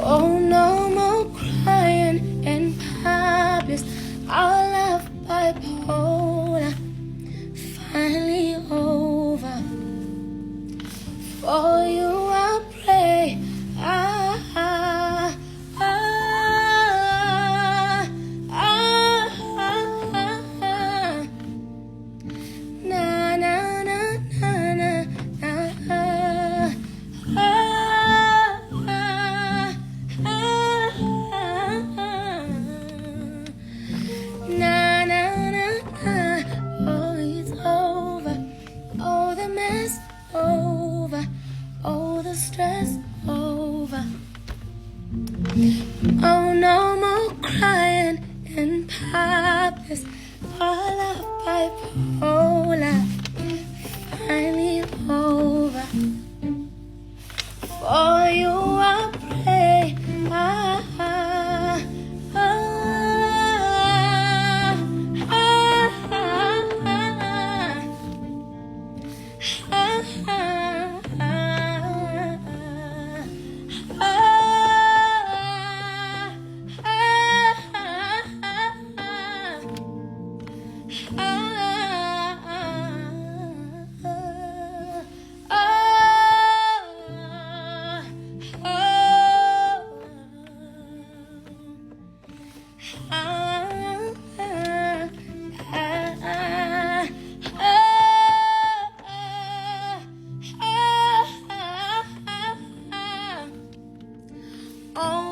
Oh, no more crying in public. Our love bipolar finally over. For you I pray. Na na na na na na. Na na na na. Oh, it's over. Oh, the mess over. Oh, the stress over. Oh, no more crying in public. All of bipolar finally over. For you I pray. Oh,